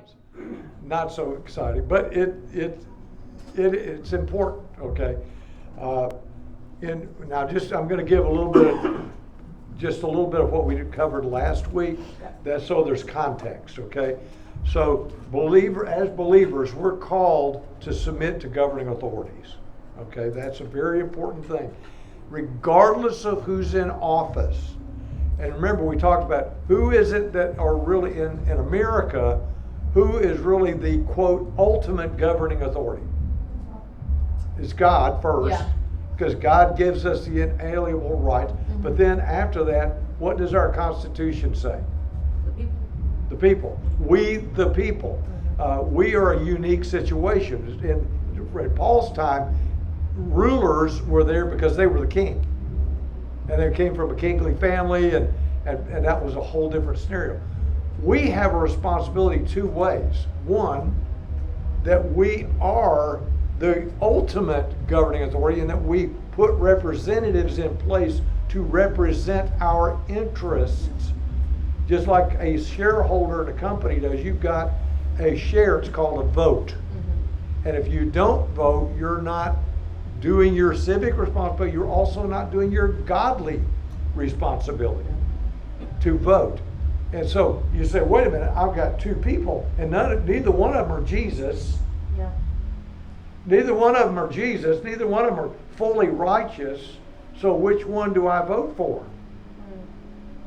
happens. Not so exciting, but it's important, okay? And now I'm going to give a little bit of what we covered last week, so there's context, okay? So as believers, we're called to submit to governing authorities, okay? That's a very important thing, regardless of who's in office. And remember, we talked about who is it that are really in America, who is really the, quote, ultimate governing authority? It's God first, because God gives us the inalienable right. Mm-hmm. But then after that, what does our Constitution say? The people. The people. We, the people. Mm-hmm. We are a unique situation. In Paul's time, rulers were there because they were the king. And they came from a kingly family, and that was a whole different scenario. We have a responsibility two ways. One, that we are the ultimate governing authority and that we put representatives in place to represent our interests. Just like a shareholder in a company does, you've got a share, it's called a vote. Mm-hmm. And if you don't vote, you're not doing your civic responsibility, you're also not doing your godly responsibility to vote. And so you say, wait a minute, I've got two people, and neither one of them are Jesus. Yeah. Neither one of them are Jesus. Neither one of them are fully righteous. So which one do I vote for?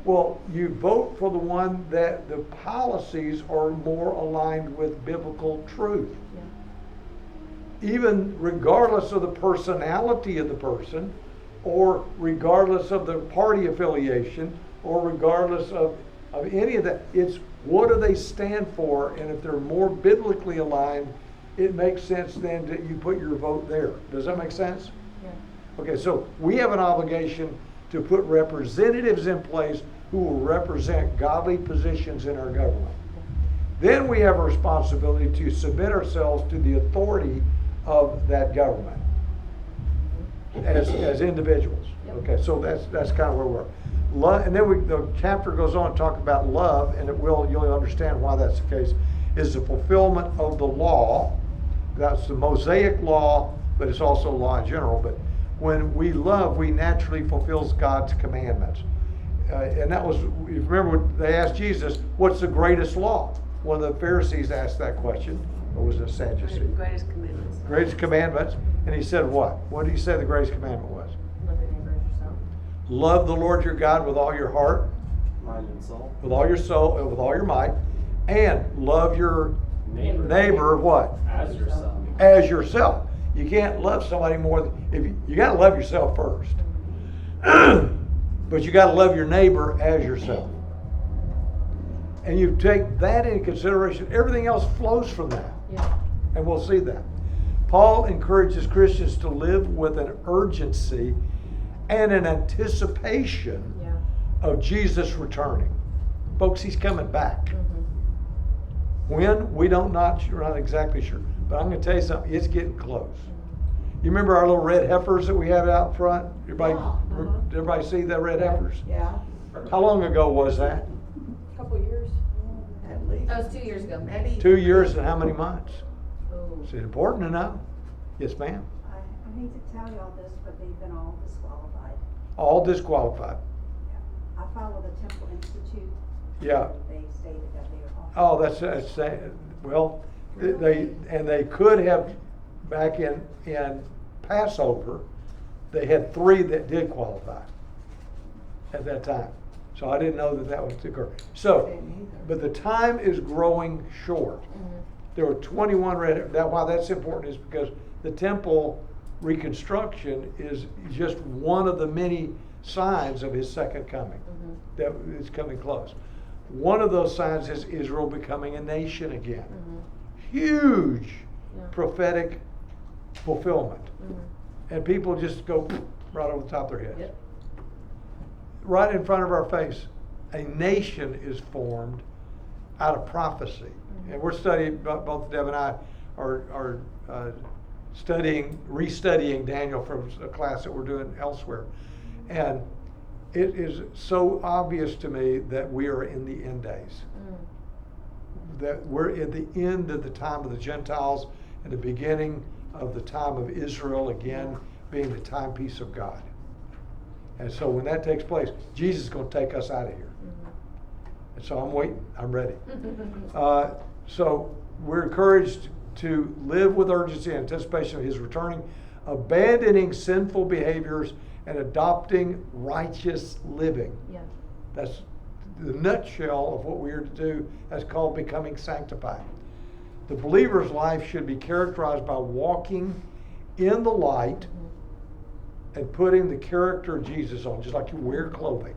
Well, you vote for the one that the policies are more aligned with biblical truth. Even regardless of the personality of the person, or regardless of the party affiliation, or regardless of any of that, it's what do they stand for, and if they're more biblically aligned, it makes sense then that you put your vote there. Does that make sense? Yeah. Okay, so we have an obligation to put representatives in place who will represent godly positions in our government. Then we have a responsibility to submit ourselves to the authority of that government as individuals. Yep. Okay, so that's kind of where we're. Love, and then the chapter goes on to talk about love, and you'll understand why that's the case. Is the fulfillment of the law. That's the Mosaic law, but it's also law in general. But when we love, we naturally fulfills God's commandments. And that was, you remember when they asked Jesus, what's the greatest law? One of the Pharisees asked that question. Or was it Sadducee? Greatest commandments. Greatest commandments. And he said what? What did he say the greatest commandment was? Love your neighbor as yourself. Love the Lord your God with all your heart. Mind and soul. With all your soul, and with all your might. And love your neighbor what? As yourself. As yourself. You can't love somebody more than, you got to love yourself first. But you got to love your neighbor as yourself. And you take that into consideration, everything else flows from that. Yeah. And we'll see that. Paul encourages Christians to live with an urgency and an anticipation of Jesus returning. Folks, he's coming back. Mm-hmm. When? We're not exactly sure. But I'm going to tell you something, it's getting close. You remember our little red heifers that we had out front? Everybody, Did everybody see the red heifers? Yeah. How long ago was that? A couple years. At least. That was 2 years ago. Maybe. 2 years and how many months? Oh. Is it important to know? Yes, ma'am. I hate to tell y'all this, but they've been all disqualified. All disqualified. Yeah. I follow the Temple Institute. Yeah. They stated that they are all. Oh, that's well, they could have back in Passover, they had 3 that did qualify at that time. So I didn't know that was occur. So, but the time is growing short. Mm-hmm. There were 21 why that's important is because the temple reconstruction is just one of the many signs of his second coming. Mm-hmm. That is coming close. One of those signs is Israel becoming a nation again. Mm-hmm. Huge prophetic fulfillment. Mm-hmm. And people just go right over the top of their heads. Yep. Right in front of our face, a nation is formed out of prophecy. Mm-hmm. And we're studying, both Deb and I are restudying Daniel from a class that we're doing elsewhere. And it is so obvious to me that we are in the end days. that we're at the end of the time of the Gentiles and the beginning of the time of Israel again being the timepiece of God. And so when that takes place, Jesus is going to take us out of here. And so I'm waiting. I'm ready. So we're encouraged to live with urgency and anticipation of his returning, abandoning sinful behaviors and adopting righteous living. Yeah. That's the nutshell of what we are to do. That's called becoming sanctified. The believer's life should be characterized by walking in the light and putting the character of Jesus on, just like you wear clothing.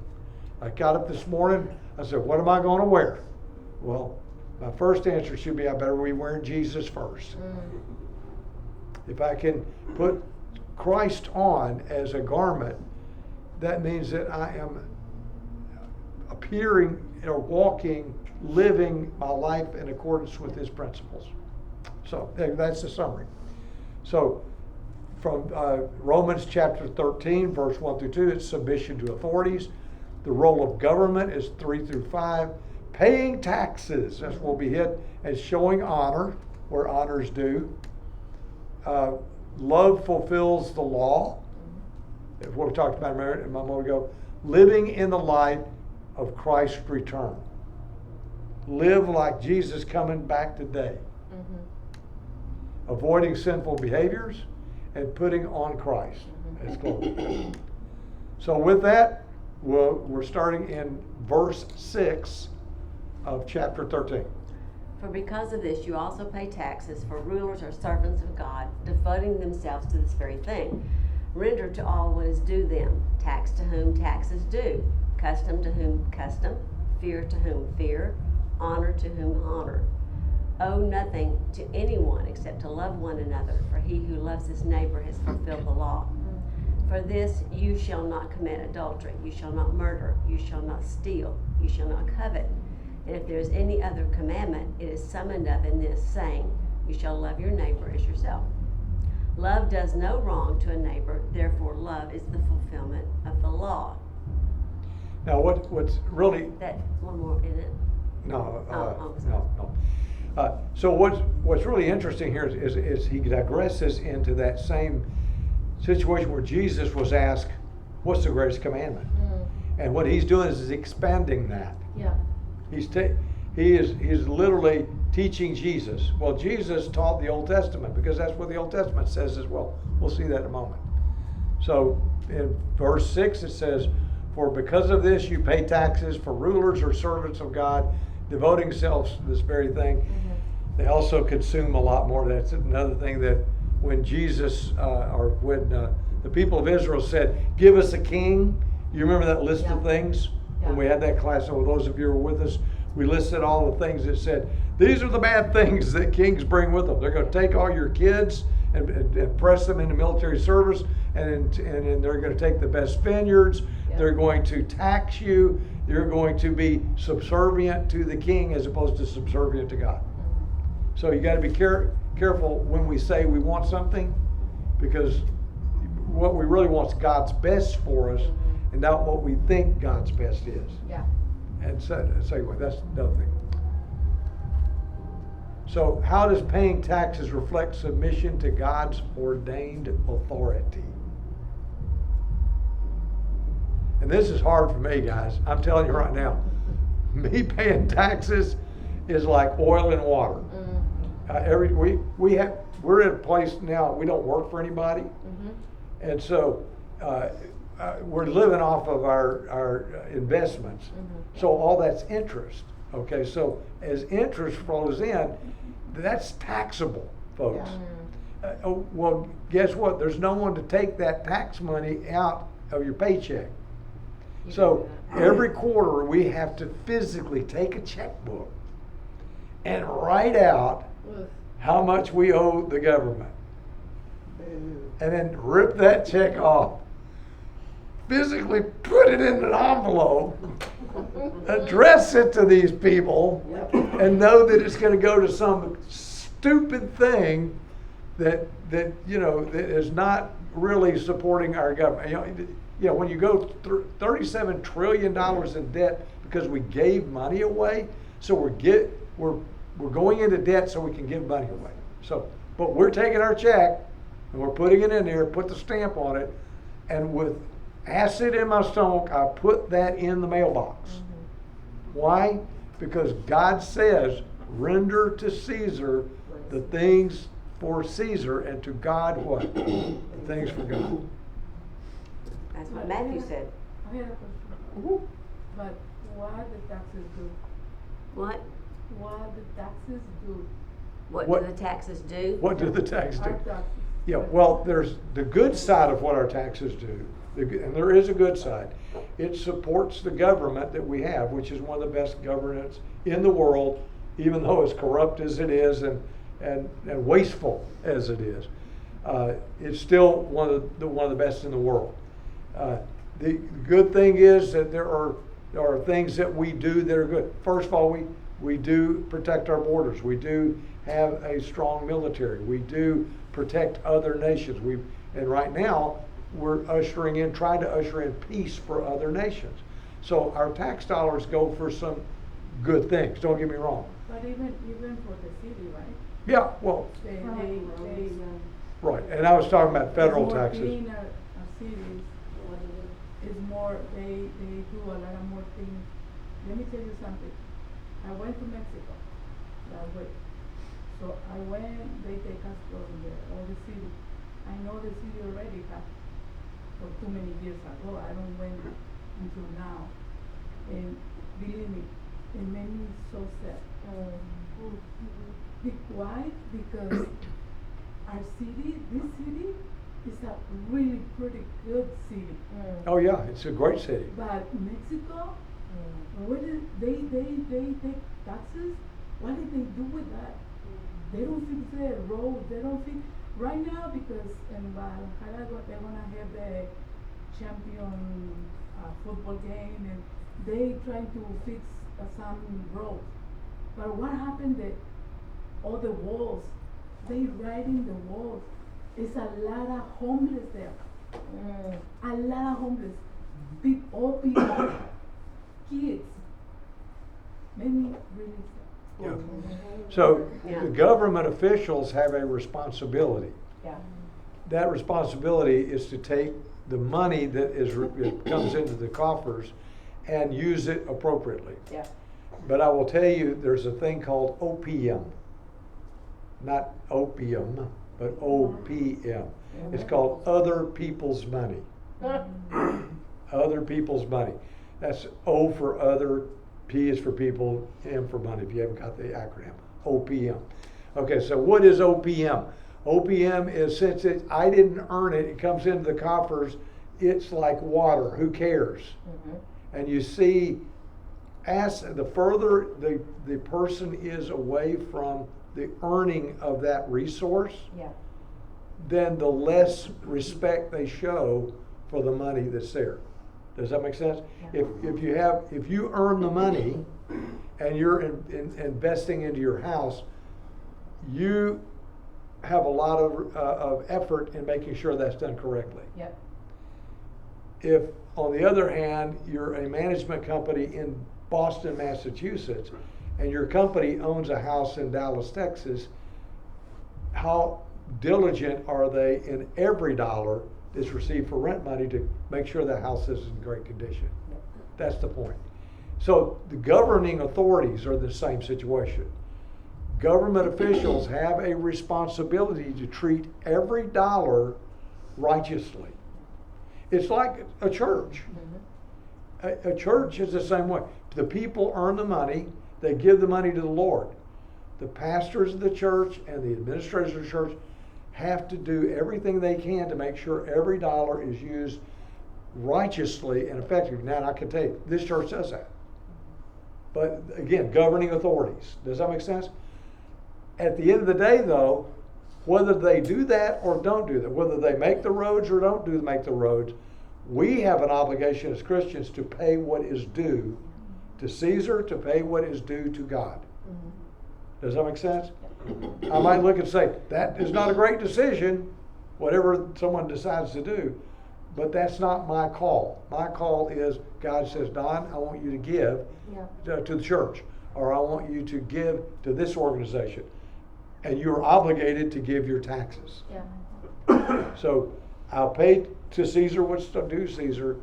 I got up this morning, I said, what am I going to wear? Well, my first answer should be, I better be wearing Jesus first. If I can put Christ on as a garment, that means that I am appearing or walking, living my life in accordance with his principles. So that's the summary. So from Romans chapter 13, verse 1 through 2, it's submission to authorities. The role of government is 3 through 5. Paying taxes, that's what we hit, and showing honor, where honor is due. Love fulfills the law. That's what we talked about a moment ago. Living in the light of Christ's return. Live like Jesus coming back today. Avoiding sinful behaviors and putting on Christ as clothing. So with that, we're starting in verse 6 of chapter 13. For because of this you also pay taxes, for rulers are servants of God, devoting themselves to this very thing. Render to all what is due them, tax to whom tax is due, custom to whom custom, fear to whom fear, honor to whom honor. Owe nothing to anyone except to love one another, for he who loves his neighbor has fulfilled the law. For this you shall not commit adultery, you shall not murder, you shall not steal, you shall not covet. And if there is any other commandment, it is summed up in this, saying, you shall love your neighbor as yourself. Love does no wrong to a neighbor, therefore love is the fulfillment of the law. Now what's really... That one more, isn't it? No, sorry. no. So what's really interesting here is he digresses into that same situation where Jesus was asked, what's the greatest commandment? And what he's doing is expanding that. Yeah. He's literally teaching Jesus. Well, Jesus taught the Old Testament because that's what the Old Testament says as well. We'll see that in a moment. So in verse 6 it says, for because of this you pay taxes, for rulers are servants of God, devoting themselves to this very thing. They also consume a lot more. That's another thing that when Jesus, or when the people of Israel said, give us a king, you remember that list of things? When we had that class, so those of you who were with us, we listed all the things that said, these are the bad things that kings bring with them. They're going to take all your kids and press them into military service, and they're going to take the best vineyards. They're going to tax you. They're going to be subservient to the king as opposed to subservient to God. So you got to be careful when we say we want something, because what we really want is God's best for us, and not what we think God's best is. Yeah. And so anyway, that's another thing. So how does paying taxes reflect submission to God's ordained authority? And this is hard for me, guys. I'm telling you right now, me paying taxes is like oil and water. We're at a place now, we don't work for anybody. And so we're living off of our investments. So all that's interest. Okay, so as interest flows in, that's taxable, folks. Well, guess what? There's no one to take that tax money out of your paycheck. So every quarter we have to physically take a checkbook and write out how much we owe the government. And then rip that check off. Physically put it in an envelope, address it to these people, and know that it's going to go to some stupid thing that is not really supporting our government. You know, when you go $37 trillion in debt because we gave money away, so we're going into debt so we can give money away. So, but we're taking our check and we're putting it in there, put the stamp on it, and with acid in my stomach, I put that in the mailbox. Why? Because God says, render to Caesar the things for Caesar, and to God what? The things for God. That's what Matthew said. I had a question. Mhm. But what the taxes do? What? What the taxes do? What What- do the taxes do? What do the taxes do? Our taxes. Yeah, well, there's the good side of what our taxes do, and there is a good side. It supports the government that we have, which is one of the best governance in the world, even though as corrupt as it is and wasteful as it is. It's still one of the best in the world. The good thing is that there are things that we do that are good. First of all, we do protect our borders. We do have a strong military. We do protect other nations. And right now, we're trying to usher in peace for other nations. So our tax dollars go for some good things, don't get me wrong. But even for the city, right? Yeah, well, They right, and I was talking about federal more taxes. cleaner cities. It's more, they do a lot of more things. Let me tell you something. I went to Mexico that way. So I went, they take us from there, all the city. I know the city already had, for too many years ago, I don't went until now. And believe me, it made me so sad. Why? Because our city, this city, is a really pretty good city. Oh yeah, it's a great city. But Mexico, what did they take taxes? What did they do with that? They don't fix the road. They don't fix right now because in Guadalajara they're gonna have the champion football game and they trying to fix some roads. But what happened that all the walls, they writing the walls. It's a lot of homeless there. A lot of homeless. All people, kids. Made me really sad. Yeah. So Yeah. the government officials have a responsibility. Yeah. That responsibility is to take the money that it comes into the coffers and use it appropriately. Yeah. But I will tell you, there's a thing called OPM. Not opium, but OPM. It's called other people's money. Other people's money. That's O for other, P is for people, M for money, if you haven't got the acronym. OPM. Okay, so what is OPM? OPM is, since I didn't earn it, it comes into the coffers, it's like water, who cares? And you see, as the further the person is away from the earning of that resource, Yeah. then the less respect they show for the money that's there. Does that make sense? Yeah. If you earn the money and you're investing into your house, you have a lot of effort in making sure that's done correctly. Yep. If, on the other hand, you're a management company in Boston, Massachusetts, and your company owns a house in Dallas, Texas, how diligent are they in every dollar that's received for rent money to make sure the house is in great condition? That's the point. So the governing authorities are in the same situation. Government officials have a responsibility to treat every dollar righteously. It's like a church. A church is the same way. The people earn the money, they give the money to the Lord. The pastors of the church and the administrators of the church have to do everything they can to make sure every dollar is used righteously and effectively. Now, I can tell you, this church does that. But again, governing authorities. Does that make sense? At the end of the day, though, whether they do that or don't do that, whether they make the roads or don't make the roads, we have an obligation as Christians to pay what is due to Caesar, to pay what is due to God. Does that make sense? I might look and say, that is not a great decision, whatever someone decides to do, but that's not my call. My call is, God says, Don, I want you to give to the church. or I want you to give to this organization. And you're obligated to give your taxes. Yeah. So I'll pay to Caesar what's due Caesar,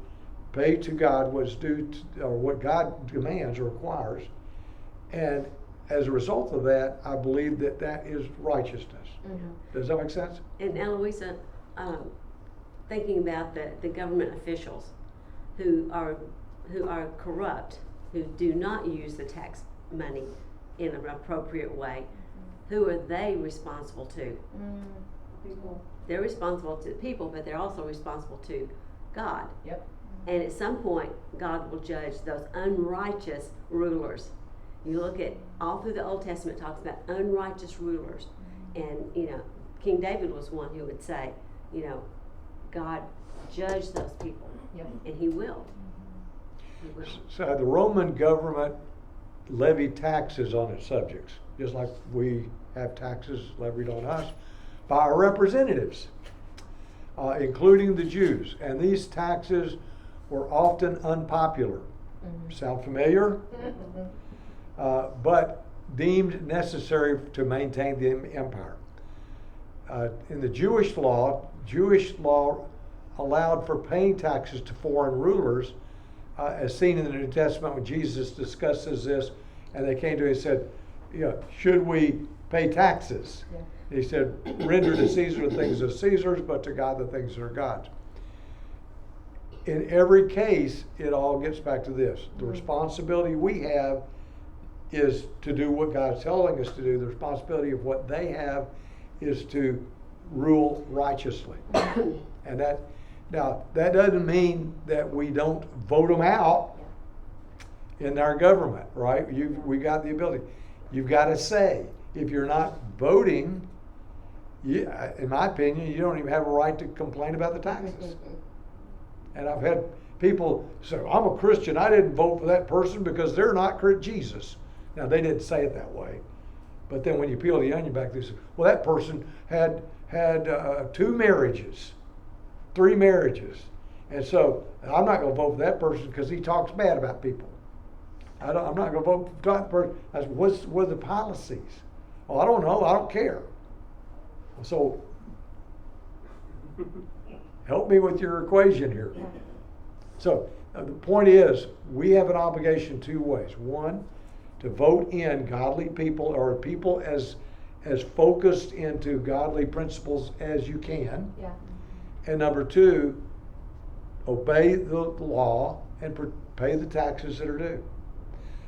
pay to God what's due, or what God demands or requires. And as a result of that, I believe that that is righteousness. Does that make sense? And Eloisa, thinking about the government officials who are corrupt, who do not use the tax money in an appropriate way, who are they responsible to? People. They're responsible to the people, but they're also responsible to God. Yep. And at some point, God will judge those unrighteous rulers. You look at all through the Old Testament, it talks about unrighteous rulers. And, King David was one who would say, God judge those people. Yep. And he will. He will. So the Roman government levied taxes on its subjects, just like we have taxes levied on us by our representatives, including the Jews. And these taxes were often unpopular. Sound familiar? But deemed necessary to maintain the empire. In the Jewish law allowed for paying taxes to foreign rulers, as seen in the New Testament when Jesus discusses this, and they came to him and said, should we pay taxes? Yeah. He said, render to Caesar the things of Caesar's, but to God the things that are God's. In every case, it all gets back to this. The responsibility we have is to do what God's telling us to do. The responsibility of what they have is to rule righteously. And that doesn't mean that we don't vote them out in our government, right? We got the ability. You've got to say. If you're not voting, in my opinion, you don't even have a right to complain about the taxes. And I've had people say, I'm a Christian, I didn't vote for that person because they're not Jesus. Now, they didn't say it that way. But then when you peel the onion back, they say, well, that person had 2 marriages, 3 marriages. And so I'm not going to vote for that person because he talks bad about people. I'm not going to vote for that person. I said, what are the policies? Well, I don't know. I don't care. So help me with your equation here. So the point is, we have an obligation 2 ways. One, to vote in godly people, or people as focused into godly principles as you can. Yeah. And number 2, obey the law and pay the taxes that are due.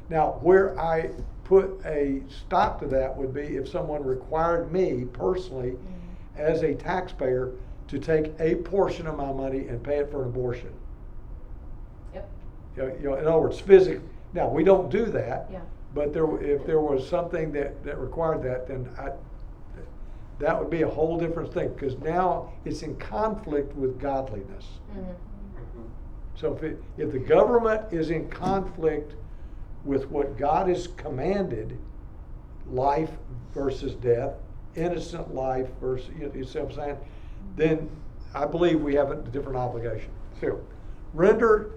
Now, where I put a stop to that would be if someone required me personally as a taxpayer to take a portion of my money and pay it for an abortion. Yep. In other words, physically. Now, we don't do that. Yeah. But if there was something that required that, then that would be a whole different thing, because now it's in conflict with godliness. So if the government is in conflict with what God has commanded, life versus death, innocent life versus, you see what I'm saying? Then I believe we have a different obligation. So, render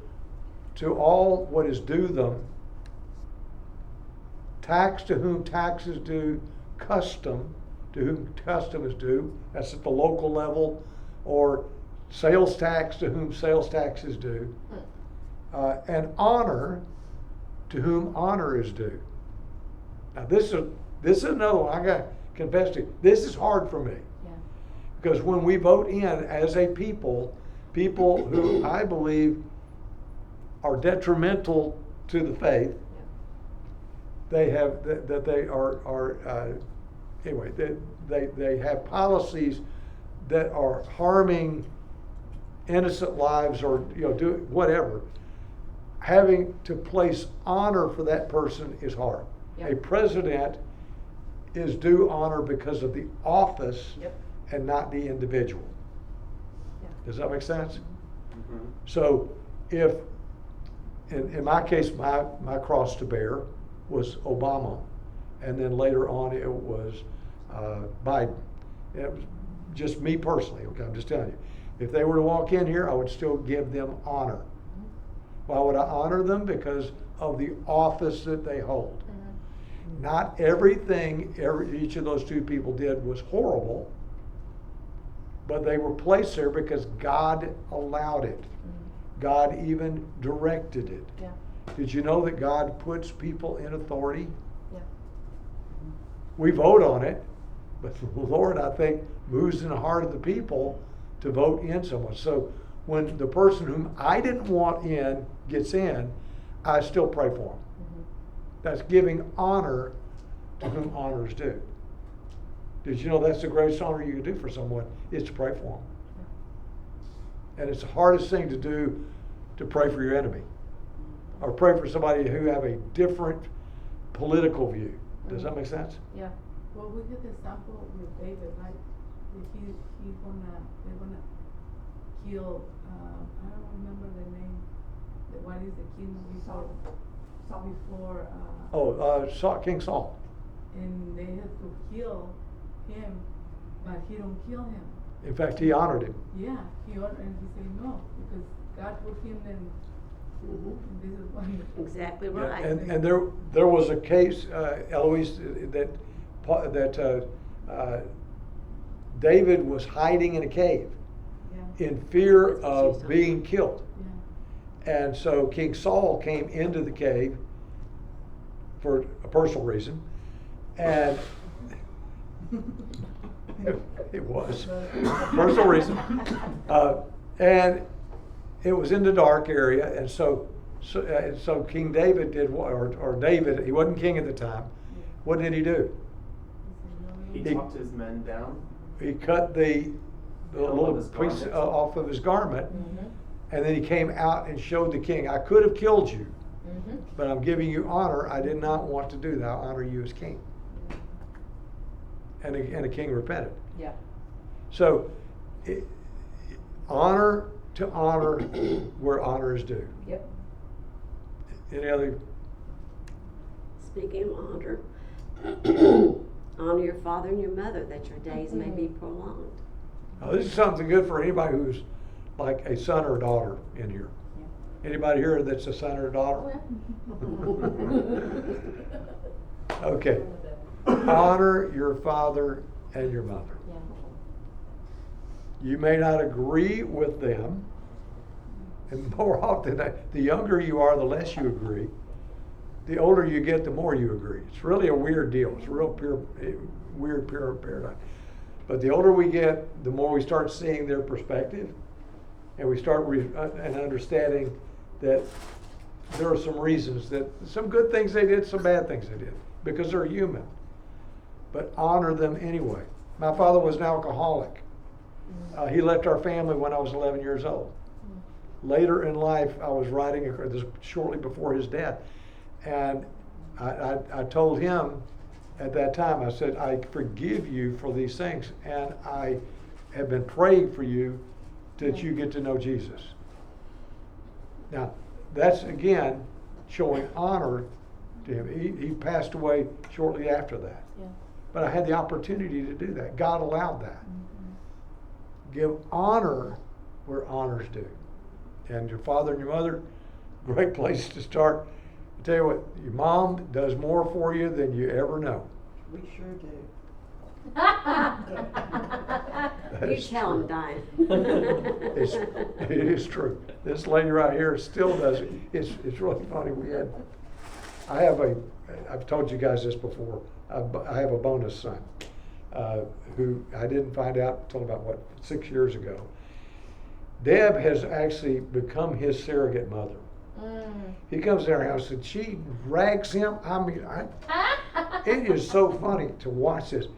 to all what is due them, tax to whom tax is due, custom to whom custom is due, that's at the local level, or sales tax to whom sales tax is due, and honor to whom honor is due. Now this is another one I got to confess to. This is hard for me. Yeah. Because when we vote in as a people who I believe are detrimental to the faith, they have that they are anyway, they have policies that are harming innocent lives, or do whatever. Having to place honor for that person is hard. Yep. A president is due honor because of the office and not the individual. Yeah. Does that make sense? So if in my case, my cross to bear was Obama, and then later on it was Biden. It was just me personally. Okay, I'm just telling you. If they were to walk in here, I would still give them honor. Why would I honor them? Because of the office that they hold. Not everything each of those two people did was horrible, but they were placed there because God allowed it. God even directed it. Yeah. Did you know that God puts people in authority? Yeah. We vote on it, but the Lord, I think, moves in the heart of the people to vote in someone. So when the person whom I didn't want in gets in, I still pray for them. That's giving honor to whom honor is due. Did you know that's the greatest honor you can do for someone is to pray for them? And it's the hardest thing to do to pray for your enemy or pray for somebody who have a different political view. Does that make sense? Yeah. Well, we get the example with David, right? They're gonna kill, I don't remember the name, what is the king before, King Saul. and they had to kill him, but he don't kill him. In fact, he honored him. Yeah, he ordered, and he said no, because God put him in, and this is why. Exactly Yeah, right. and there was a case, Eloise, that David was hiding in a cave Yeah, in fear That's what she's of talking being about. killed. yeah. And so King Saul came into the cave for a personal reason, and it was a personal reason, and it was in the dark area, and so King David did what, or David, he wasn't king at the time. What did he do? He He- talked his men down. He cut the Hem of little his piece garment. off of his garment, Mm-hmm. and then he came out and showed the king, I could have killed you, Mm-hmm. but I'm giving you honor. I did not want to do that. I honor you as king. And the king repented. Yeah. So, honor to honor where honor is due. Yep. Any other? Speaking of honor, honor your father and your mother that your days may be prolonged. Now, this is something good for anybody who's like a son or a daughter in here. Anybody here that's a son or a daughter? Okay. Honor your father and your mother. Yeah. You may not agree with them, and more often, the younger you are, the less you agree. The older you get, the more you agree. It's really a weird deal. It's a real weird paradigm. But the older we get, the more we start seeing their perspective, and we start and understanding that there are some reasons, that some good things they did, some bad things they did, because they're human. But honor them anyway. My father was an alcoholic. He left our family when I was 11 years old. Later in life, I was writing this shortly before his death, and I told him at that time, I said, I forgive you for these things, and I have been praying for you that you get to know Jesus. Now, that's again showing honor to him. He passed away shortly after that. Yeah. But I had the opportunity to do that. God allowed that. Give honor where honor's due. And your father and your mother, great place to start. I tell you what, your mom does more for you than you ever know. We sure do. That You is tell true. him, Diane. It is true. This lady right here still does it. It's really funny. I've told you guys this before. I have a bonus son who I didn't find out until about 6 years ago. Deb has actually become his surrogate mother. He comes in our house and she rags him. I mean, it is so funny to watch this.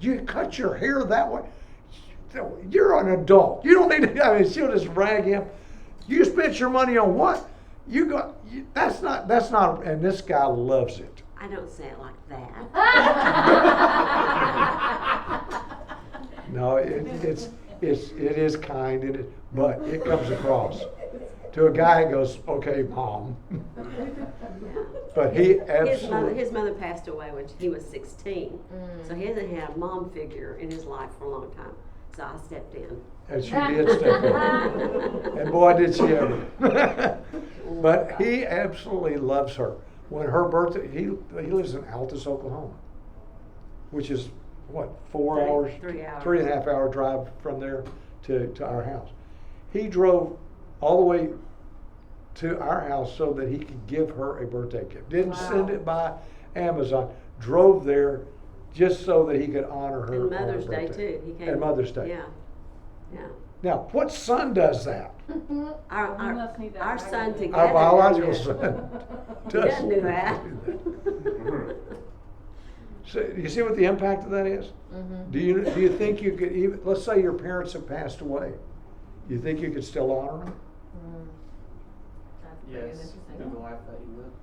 You cut your hair that way? You're an adult. You don't need to. I mean, she'll just rag him. You spent your money on what? That's not. And this guy loves it. I don't say it like that. No, it is kind, but it comes across to a guy who goes, "Okay, mom." But he absolutely. His mother passed away when he was 16, so he hasn't had a mom figure in his life for a long time. So I stepped in. And she did step in. And boy, did she ever. But he absolutely loves her. When her birthday, he lives in Altus, Oklahoma, which is what, 4 hours? 3 hours. 3.5 hour drive from there to our house. He drove all the way to our house so that he could give her a birthday gift. Didn't send it by Amazon. Drove there just so that he could honor her. And on her Mother's Day birthday. too. He came. And Mother's Day. Yeah, yeah. Now, what son does that? Our, We must need that our back son then. together. Our biological does that. son He doesn't do that. So you see what the impact of that is? Mhm. Do you think you could even, let's say your parents have passed away, do you think you could still honor them? That's pretty Yes, interesting. in the life that he lived.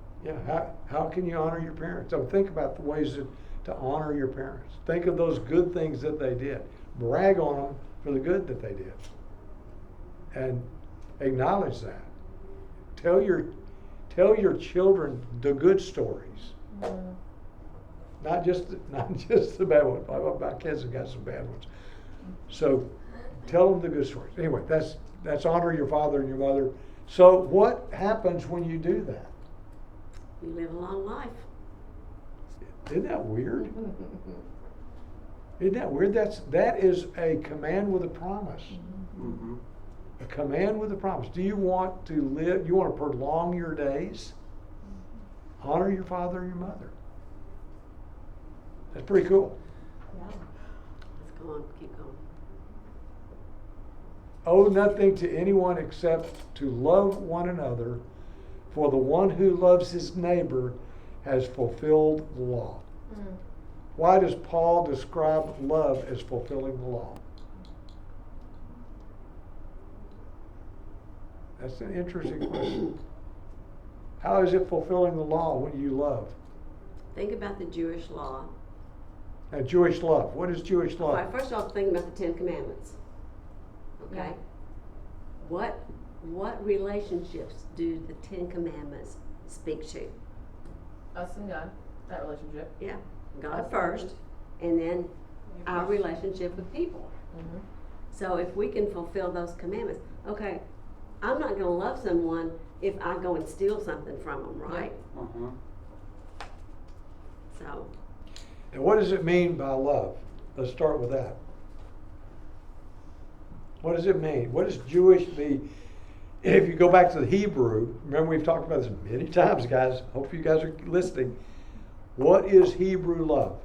Yeah, how can you honor your parents? So think about the ways to honor your parents. Think of those good things that they did. Brag on them for the good that they did. And acknowledge that. Tell your children the good stories. Mhm. Not just the bad ones. My kids have got some bad ones. So tell them the good stories. Anyway, that's honor your father and your mother. So what happens when you do that? You live a long life. Isn't that weird? Isn't that weird? That is a command with a promise. Mm-hmm. A command with a promise. Do you want to live? You want to prolong your days? Honor your father and your mother. That's pretty cool. Let's go on, keep going. Owe nothing to anyone except to love one another, for the one who loves his neighbor has fulfilled the law. Mm. Why does Paul describe love as fulfilling the law? That's an interesting question. How is it fulfilling the law when you love? Think about the Jewish law. Now, Jewish love. What is Jewish All right, love? first off, think about the 10 Commandments. Okay? Yeah. What relationships do the 10 Commandments speak to? Us and God, that relationship. Yeah, God first, and then our relationship with people. Mhm. So if we can fulfill those commandments, okay, I'm not gonna love someone if I go and steal something from them, right? Uh-huh. So, And what does it mean by love? Let's start with that. What does it mean? What does Jewish mean? If you go back to the Hebrew, remember we've talked about this many times, guys. Hope you guys are listening. What is Hebrew love?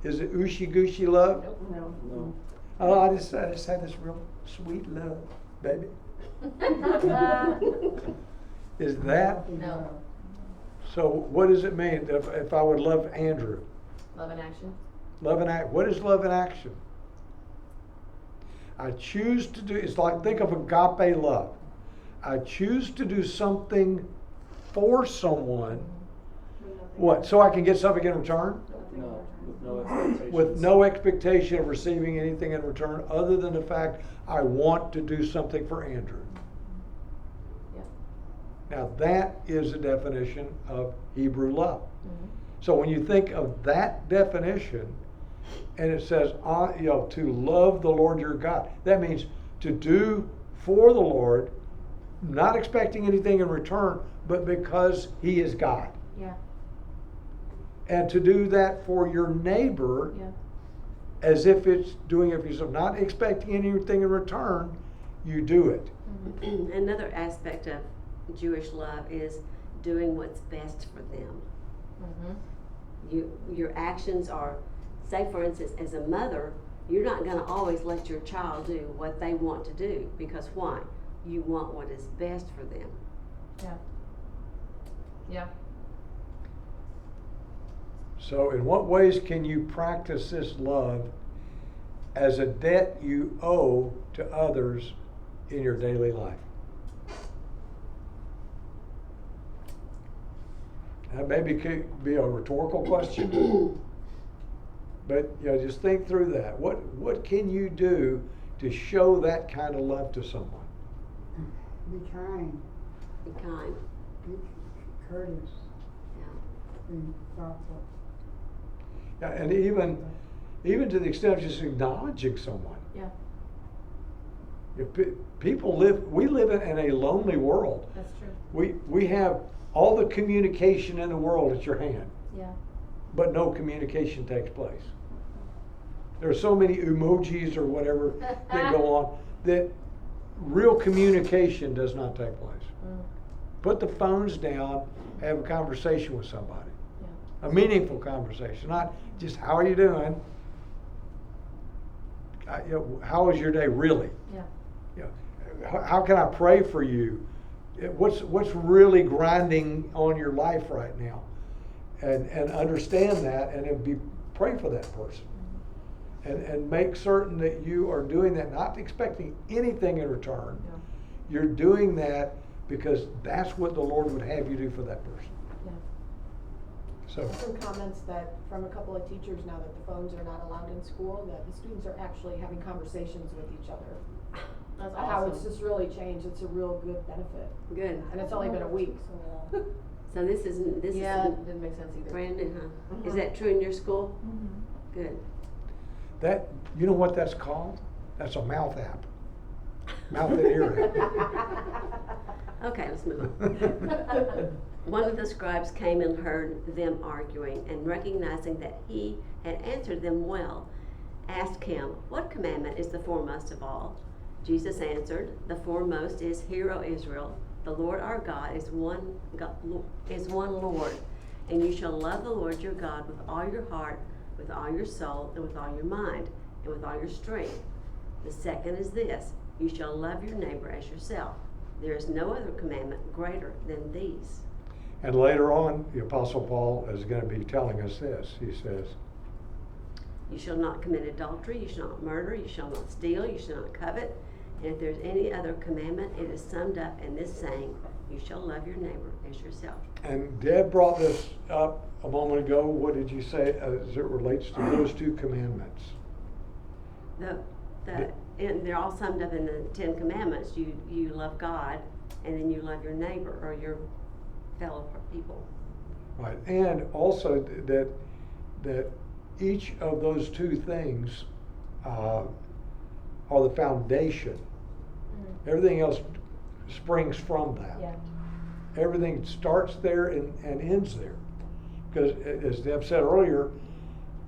Is it ushy-gushy love? Nope. No. No. Oh, I just had this real sweet love, baby. Is that? No. So what does it mean if I would love Andrew? Love and action. Love and act. What is love and action? I choose to do, it's like, think of agape love. I choose to do something for someone. What? So I can get something in return? No, with no expectations. With no expectation of receiving anything in return other than the fact I want to do something for Andrew. Yeah. Now that is a definition of Hebrew love. Mhm. So when you think of that definition, and it says, to love the Lord your God, that means to do for the Lord, not expecting anything in return, but because He is God. Yeah. And to do that for your neighbor Yeah. as if it's doing it for yourself, not expecting anything in return, you do it. Mhm. another aspect of Jewish love is doing what's best for them. Mhm. Your actions are, say for instance, as a mother, you're not gonna always let your child do what they want to do, because why? You want what is best for them. Yeah. Yeah. So in what ways can you practice this love as a debt you owe to others in your daily life? That maybe could be a rhetorical question, but just think through that. What can you do to show that kind of love to someone? Be kind, Be kind. be courteous, Yeah. be thoughtful. Yeah, and even to the extent of just acknowledging someone. Yeah. People we live in a lonely world. That's true. We have all the communication in the world at your hand, Yeah. but no communication takes place. There are so many emojis or whatever that go on that real communication does not take place. Put the phones down, have a conversation with somebody. Yeah. A meaningful conversation, not just how are you doing? How was your day really? Yeah. How can I pray for you? What's really grinding on your life right now? And understand that, and then pray for that person. And make certain that you are doing that, not expecting anything in return. Yeah. You're doing that because that's what the Lord would have you do for that person. Yeah. So, Some comments that from a couple of teachers now that the phones are not allowed in school, that the students are actually having conversations with each other. That's How it's awesome. just really changed. It's a real good benefit. Good. And it's only been a week, so. So this is Yeah, it didn't make sense either. brand new, huh? Is Mhm. that true in your school? Mhm. Good. that, you know what that's called? That's a mouth app. Mouth and ear app. Okay, let's move on. One of the scribes came and heard them arguing, and recognizing that he had answered them well, asked him, "What commandment is the foremost of all?" Jesus answered, "The foremost is, Hear, O Israel, the Lord our God is one Lord, and you shall love the Lord your God with all your heart, with all your soul, and with all your mind, and with all your strength. The second is this, you shall love your neighbor as yourself. There is no other commandment greater than these." And later on, the Apostle Paul is going to be telling us this. He says, You shall not commit adultery, you shall not murder, you shall not steal, you shall not covet. And if there's any other commandment, it is summed up in this saying, you shall love your neighbor as yourself. and Deb brought this up a moment ago. What did you say as it relates to those two commandments? And they're all summed up in the 10 Commandments. You love God, and then you love your neighbor or your fellow people. Right, and also that each of those two things are the foundation. Everything else springs from that. Yeah. Everything starts there and ends there. Because as Deb said earlier,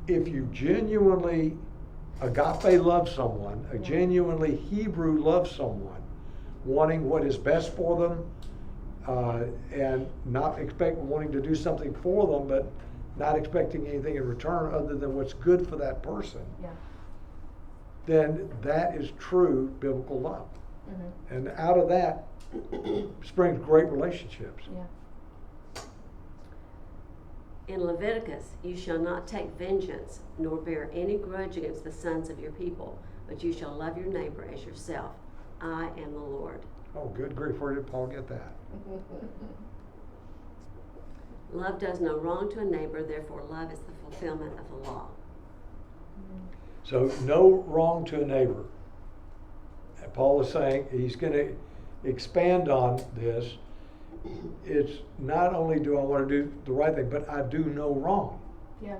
if you genuinely agape love someone, a genuinely Hebrew love someone, wanting what is best for them, and not wanting to do something for them, but not expecting anything in return other than what's good for that person, Yeah. then that is true biblical love. Mm-hmm. And out of that springs great relationships. Yeah. In Leviticus, you shall not take vengeance, nor bear any grudge against the sons of your people, but you shall love your neighbor as yourself. I am the Lord. Oh, good grief, where did Paul get that? Love does no wrong to a neighbor, therefore love is the fulfillment of the law. So no wrong to a neighbor. And Paul is saying he's going to expand on this. It's not only do I want to do the right thing, but I do no wrong. Yeah.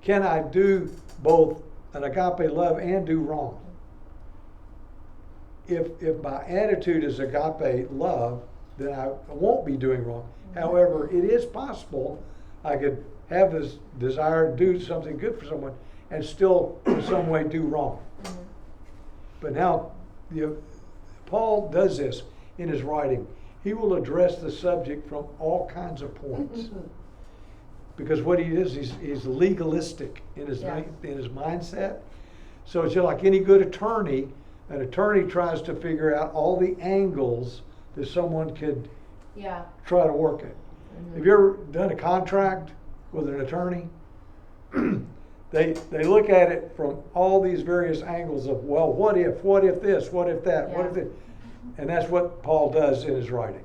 Can I do both an agape love and do wrong? If my attitude is agape love, then I won't be doing wrong. However, it is possible I could have this desire to do something good for someone and still in some way do wrong. But now, Paul does this in his writing. He will address the subject from all kinds of points. Because what he is, he's legalistic in his mindset. So it's just like any good attorney. An attorney tries to figure out all the angles that someone could try to work it. Have you ever done a contract with an attorney? They look at it from all these various angles of, well, what if this, what if that, what if it, and that's what Paul does in his writing.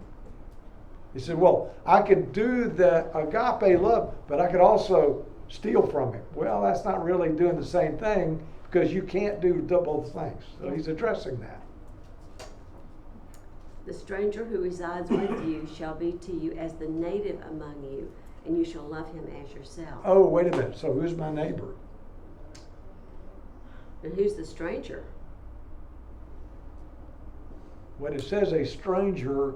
He said, well, I could do the agape love, but I could also steal from him. Well, that's not really doing the same thing because you can't do both things. So he's addressing that. The stranger who resides with you shall be to you as the native among you, and you shall love him as yourself. Oh, wait a minute. So who's my neighbor? And who's the stranger? when it says a stranger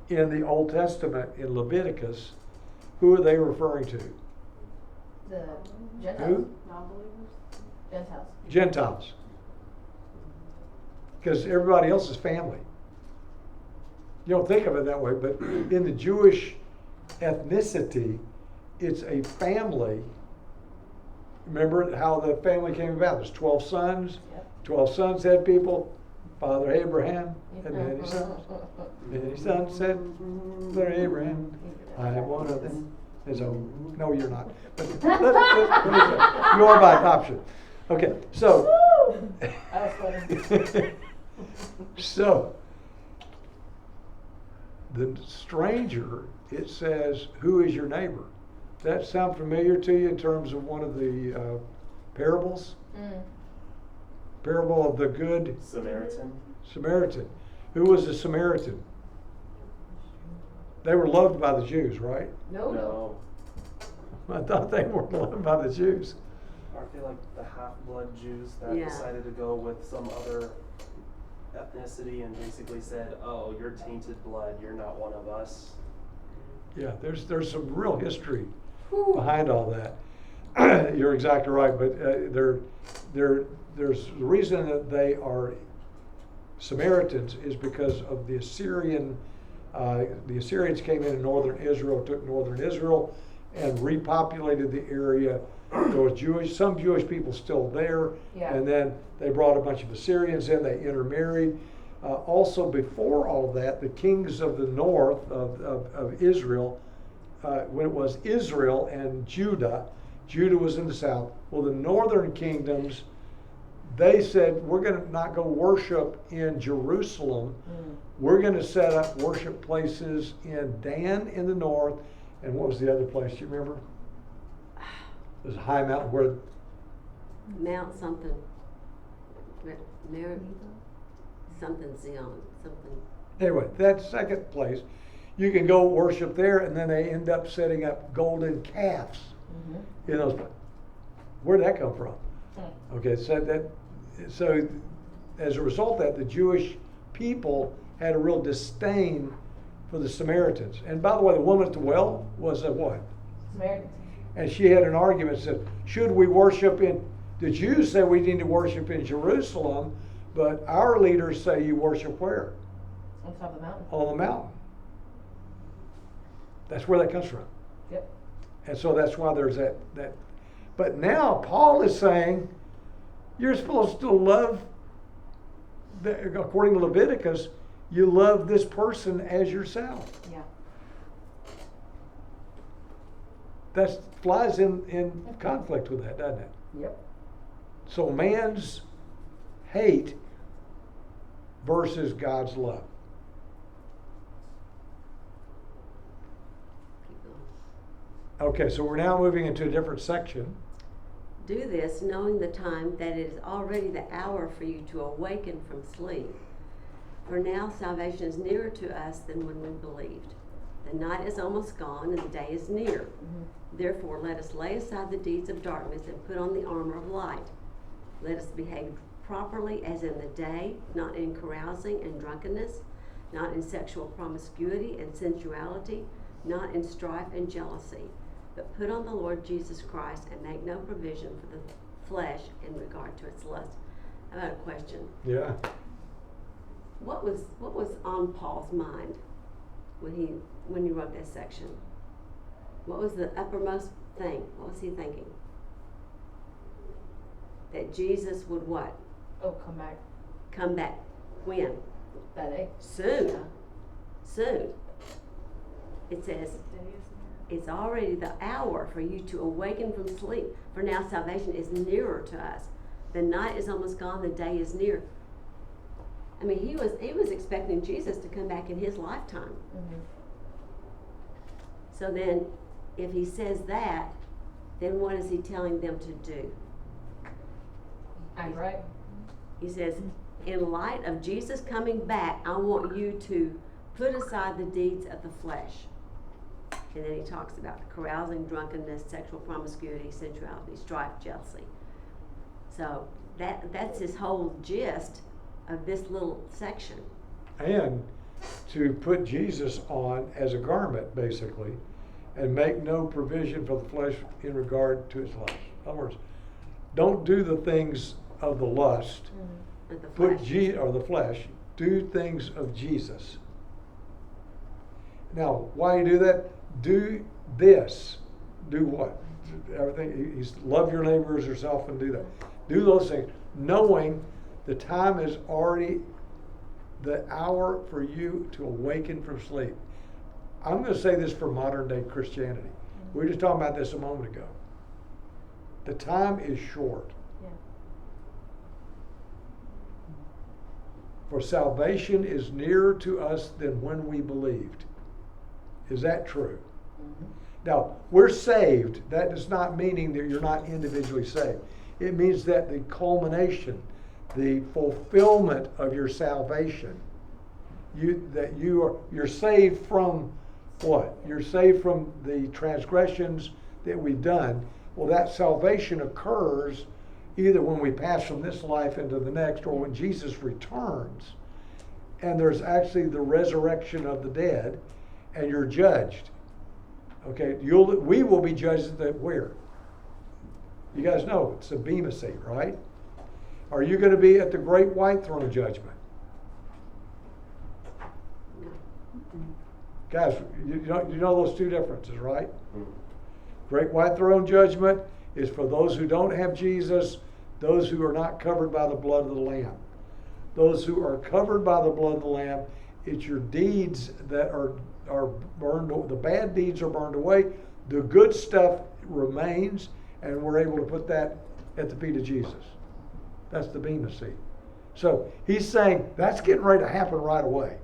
in the Old Testament in Leviticus, who are they referring to? The Gentiles. Who? Non-believers? Gentiles. Gentiles. Because everybody else is family. You don't think of it that way, but in the Jewish ethnicity, it's a family. Remember how the family came about? There's 12 sons. Yep. 12 sons had people. Father Abraham had many sons. Many sons said, Father Abraham, I am one of them. And so, no, you're not. But you are by adoption. Okay, so. That was funny. So, the stranger, it says, who is your neighbor? Does that sound familiar to you in terms of one of the parables? Parable of the Good Samaritan. Samaritan. Who was the Samaritan? They were loved by the Jews, right? No. I thought they weren't loved by the Jews. Aren't they like the half-blood Jews that Yeah. decided to go with some other ethnicity and basically said, oh, you're tainted blood, you're not one of us? Yeah, there's some real history behind all that. You're exactly right, but there's the reason that they are Samaritans is because of the Assyrian. The Assyrians came into northern Israel, took northern Israel, and repopulated the area. There was some Jewish people still there, Yeah. and then they brought a bunch of Assyrians in. They intermarried. Also, before all that, the kings of the north of Israel, when it was Israel and Judah was in the south. Well, the northern kingdoms, they said, we're going to not go worship in Jerusalem. We're going to set up worship places in Dan in the north. And what was the other place? Do you remember? There's a high mountain where. Mount something. Something Zion. Something. Anyway, that second place, you can go worship there, and then they end up setting up golden calves. In those. Where did that come from? Okay, so as a result of that, the Jewish people had a real disdain for the Samaritans. And by the way, the woman at the well was a what? Samaritan. And she had an argument, said, should we worship in, the Jews say we need to worship in Jerusalem, but our leaders say you worship where? On top of the mountain. On the mountain. That's where that comes from. Yep. And so that's why there's that. But now Paul is saying, you're supposed to love, according to Leviticus, you love this person as yourself. Yeah. That flies in conflict with that, doesn't it? Yep. So man's hate versus God's love. Keep going. Okay, so we're now moving into a different section. Do this, knowing the time that it is already the hour for you to awaken from sleep. For now salvation is nearer to us than when we believed. The night is almost gone and the day is near. Therefore, let us lay aside the deeds of darkness and put on the armor of light. Let us behave properly as in the day, not in carousing and drunkenness, not in sexual promiscuity and sensuality, not in strife and jealousy, but put on the Lord Jesus Christ and make no provision for the flesh in regard to its lust. How about a question? Yeah. What was on Paul's mind when he wrote that section? What was the uppermost thing? What was he thinking? That Jesus would what? Oh, come back. Come back. When? That day. Soon. Yeah. Soon. It says, it's already the hour for you to awaken from sleep. For now salvation is nearer to us. The night is almost gone, the day is near. I mean, he was expecting Jesus to come back in his lifetime. So then, if he says that, then what is he telling them to do? I'm right. He says, in light of Jesus coming back, I want you to put aside the deeds of the flesh. And then he talks about carousing, drunkenness, sexual promiscuity, sensuality, strife, jealousy. So that's his whole gist of this little section. and to put Jesus on as a garment, basically, and make no provision for the flesh in regard to its lust. In other words, don't do the things of the lust, With the put flesh. or the flesh, do things of Jesus. Now, why you do that? Do this. Do what? Everything. He's love your neighbor as yourself and do that. Do those things, knowing the time is already the hour for you to awaken from sleep. I'm going to say this for modern day Christianity. We were just talking about this a moment ago. The time is short. Yeah. For salvation is nearer to us than when we believed. Is that true? Now, we're saved. That is not meaning that you're not individually saved. It means that the culmination, the fulfillment of your salvation, you're saved from what? You're saved from the transgressions that we've done. Well, that salvation occurs either when we pass from this life into the next or when Jesus returns. And there's actually the resurrection of the dead, and you're judged. Okay, we will be judged at where? You guys know it's a bema seat, right? Are you going to be at the great white throne judgment? Guys, you know those two differences, right? Great white throne judgment is for those who don't have Jesus, those who are not covered by the blood of the Lamb. Those who are covered by the blood of the Lamb, it's your deeds that are burned, the bad deeds are burned away, the good stuff remains, and we're able to put that at the feet of Jesus. That's the bema seat. So he's saying that's getting ready to happen right away.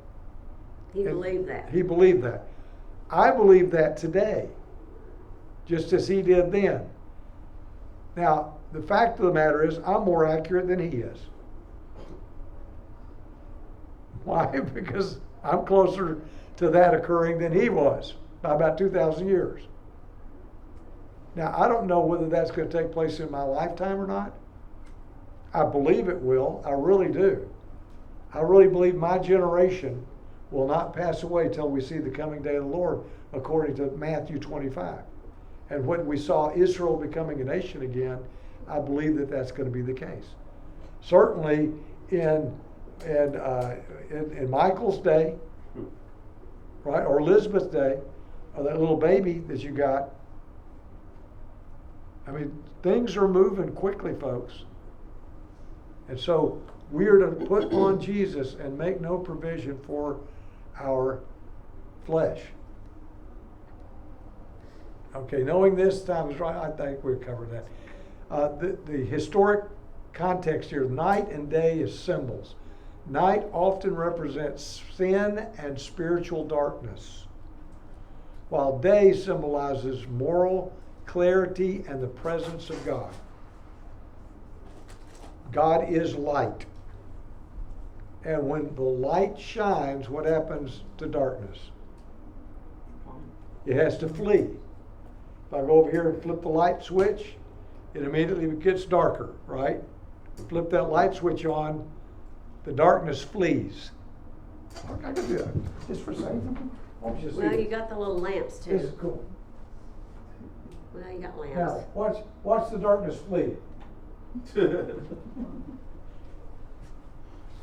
He believed that. He believed that. I believe that today, just as he did then. Now, the fact of the matter is, I'm more accurate than he is. Why? Because I'm closer to that occurring than he was by about 2,000 years. Now, I don't know whether that's going to take place in my lifetime or not. I believe it will. I really do. I really believe my generation will not pass away till we see the coming day of the Lord, according to Matthew 25. And when we saw Israel becoming a nation again, I believe that that's going to be the case. Certainly in Michael's day, right, or Elizabeth's day, or that little baby that you got. I mean, things are moving quickly, folks. And so we are to put on Jesus and make no provision for our flesh. Okay, knowing this time is right, I think we've covered that. The historic context here, night and day is symbols. Night often represents sin and spiritual darkness, while day symbolizes moral clarity and the presence of God. God is light. And when the light shines, what happens to darkness? It has to flee. If I go over here and flip the light switch, it immediately gets darker, right? Flip that light switch on, the darkness flees. I can do that just for a second. Well, you got the little lamps too. This is cool. Well, you got lamps. Now, watch the darkness flee.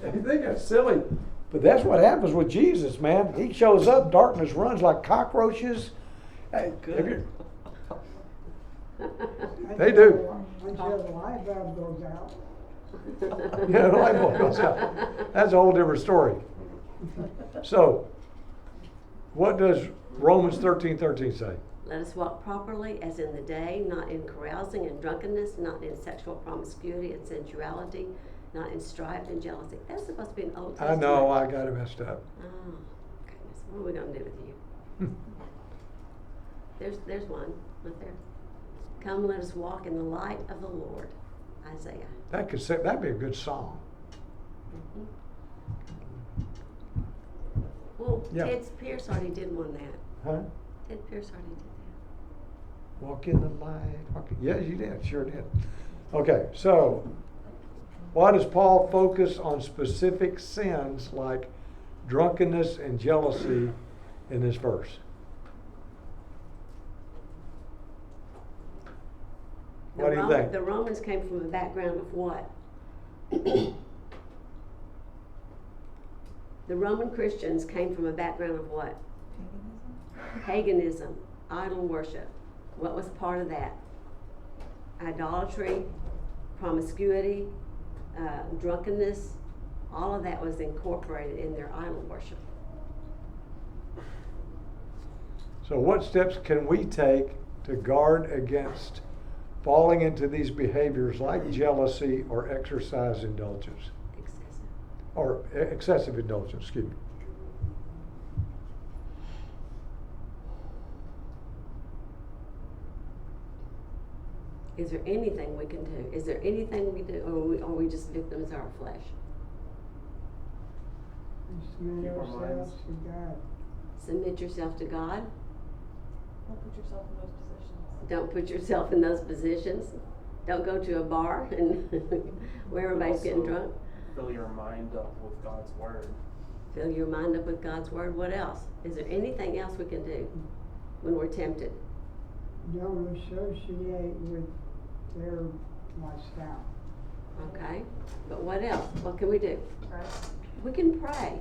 You think that's silly, but that's what happens with Jesus, man. He shows up, darkness runs like cockroaches. Hey, Good. They do. Until the light bulb goes out. Yeah, the light bulb goes out. That's a whole different story. So, what does Romans 13:13 say? Let us walk properly as in the day, not in carousing and drunkenness, not in sexual promiscuity and sensuality, not in strife and jealousy. That's supposed to be an Old I Testament. know, I got it messed up. Oh, goodness. What are we going to do with you? There's one right there. Come, let us walk in the light of the Lord. Isaiah. That'd be a good song. Well, Yeah. Ted Pierce already did one that. Huh? Ted Pierce already did that. Walk in the light. Yes, you did. Sure did. Okay, so why does Paul focus on specific sins like drunkenness and jealousy in this verse? What do you think? The Romans came from a background of what? The Roman Christians came from a background of what? Paganism, idol worship. What was part of that? Idolatry, promiscuity, drunkenness, all of that was incorporated in their idol worship. So what steps can we take to guard against falling into these behaviors like jealousy or exercise indulgence? Or excessive indulgence, excuse me. Is there anything we can do? Is there anything we do, or are we just victims of our flesh? Submit Keep our ourselves minds- to God. Submit yourself to God. Don't put yourself in those positions. Don't put yourself in those positions. Don't go to a bar and where everybody's getting Also, drunk. Fill your mind up with God's word. Fill your mind up with God's word. What else? Is there anything else we can do when we're tempted? Don't associate with their lifestyle. Okay, but what else? What can we do? Right? We can pray.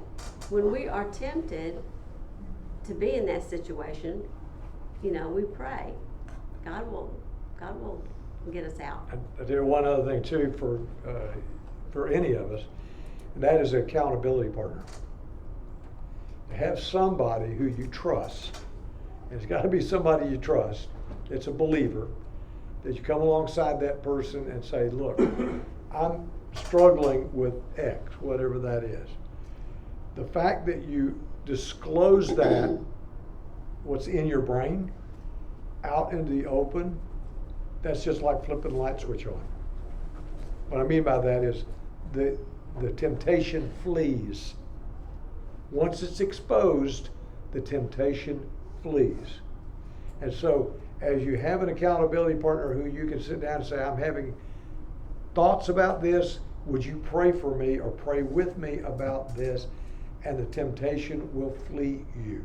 When we are tempted to be in that situation, we pray. God will get us out. I do one other thing too for any of us, and that is an accountability partner. To have somebody who you trust, and it's got to be somebody you trust, it's a believer, that you come alongside that person and say, look, I'm struggling with X, whatever that is. The fact that you disclose that, what's in your brain, out into the open, that's just like flipping the light switch on. What I mean by that is the temptation flees. Once it's exposed, the temptation flees. And so as you have an accountability partner who you can sit down and say, I'm having thoughts about this, would you pray for me or pray with me about this? And the temptation will flee you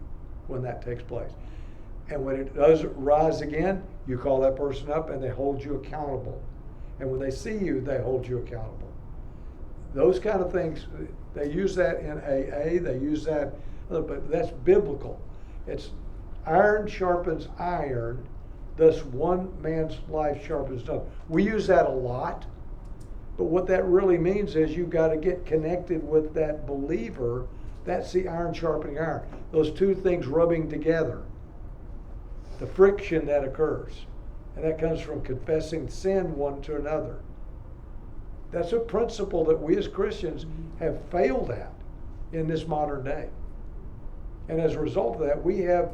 when that takes place. And when it does rise again, you call that person up and they hold you accountable. And when they see you, they hold you accountable. Those kind of things, they use that in AA, they use that, but that's biblical. It's iron sharpens iron, thus one man's life sharpens another. We use that a lot, but what that really means is you've got to get connected with that believer. That's the iron sharpening iron. Those two things rubbing together. The friction that occurs. And that comes from confessing sin one to another. That's a principle that we as Christians have failed at in this modern day. And as a result of that, we have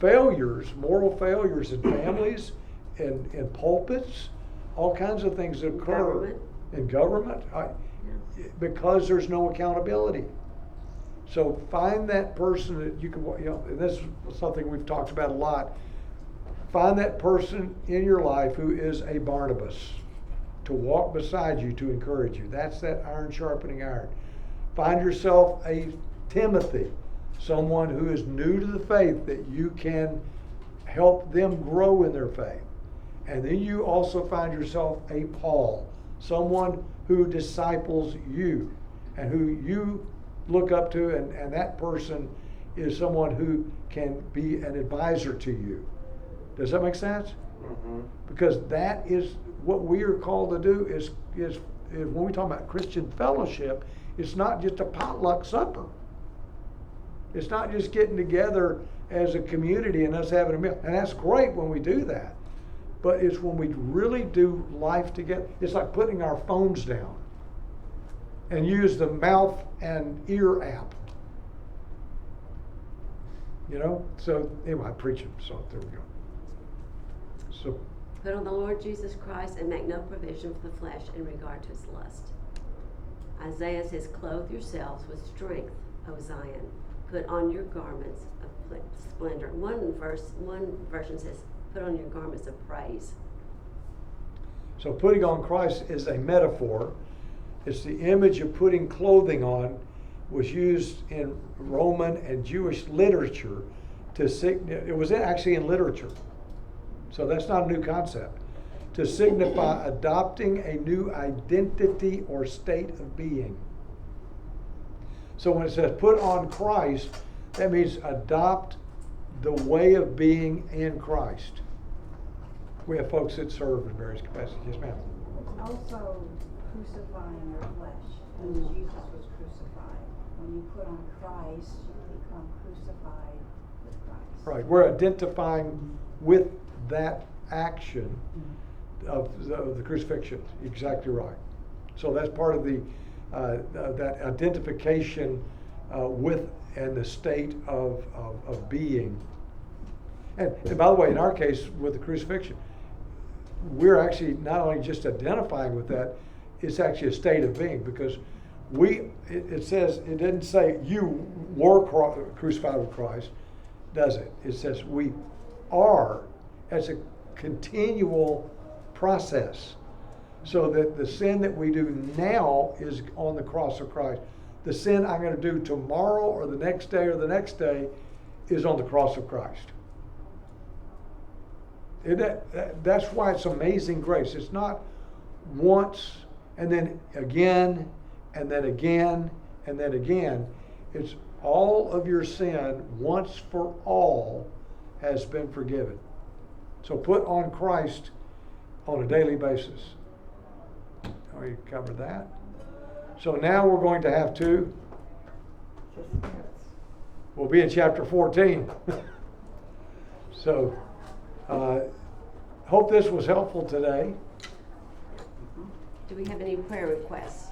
failures, moral failures in families, in pulpits, all kinds of things that occur in government because there's no accountability. So find that person that you can, and this is something we've talked about a lot. Find that person in your life who is a Barnabas to walk beside you, to encourage you. That's that iron sharpening iron. Find yourself a Timothy, someone who is new to the faith that you can help them grow in their faith. And then you also find yourself a Paul, someone who disciples you and who you look up to, and that person is someone who can be an advisor to you. Does that make sense? Mm-hmm. Because that is what we are called to do is when we talk about Christian fellowship, it's not just a potluck supper. It's not just getting together as a community and us having a meal. And that's great when we do that. But it's when we really do life together. It's like putting our phones down and use the mouth and ear app. So anyway, I'm preaching, so there we go. So Put on the Lord Jesus Christ and make no provision for the flesh in regard to its lust. Isaiah says, clothe yourselves with strength, O Zion. Put on your garments of splendor. One version says, put on your garments of praise. So putting on Christ is a metaphor. It's the image of putting clothing on was used in Roman and Jewish literature to it was actually in literature. So that's not a new concept. To signify adopting a new identity or state of being. So when it says put on Christ, that means adopt the way of being in Christ. We have folks that serve in various capacities. Yes, ma'am. It's also crucifying your flesh, as Jesus was crucified. When you put on Christ, you become crucified with Christ. Right. We're identifying with that action of the crucifixion. Exactly right. So that's part of the that identification with and the state of being. And by the way, in our case with the crucifixion, we're actually not only just identifying with that, it's actually a state of being, because it says, it didn't say you were crucified with Christ, does it? It says we are. As a continual process. So that the sin that we do now is on the cross of Christ. The sin I'm going to do tomorrow or the next day is on the cross of Christ. That's why it's amazing grace. It's not once and then again and then again and then again. It's all of your sin once for all has been forgiven. So put on Christ on a daily basis. We covered that. So now we're going to have to. We'll be in chapter 14. So, hope this was helpful today. Do we have any prayer requests?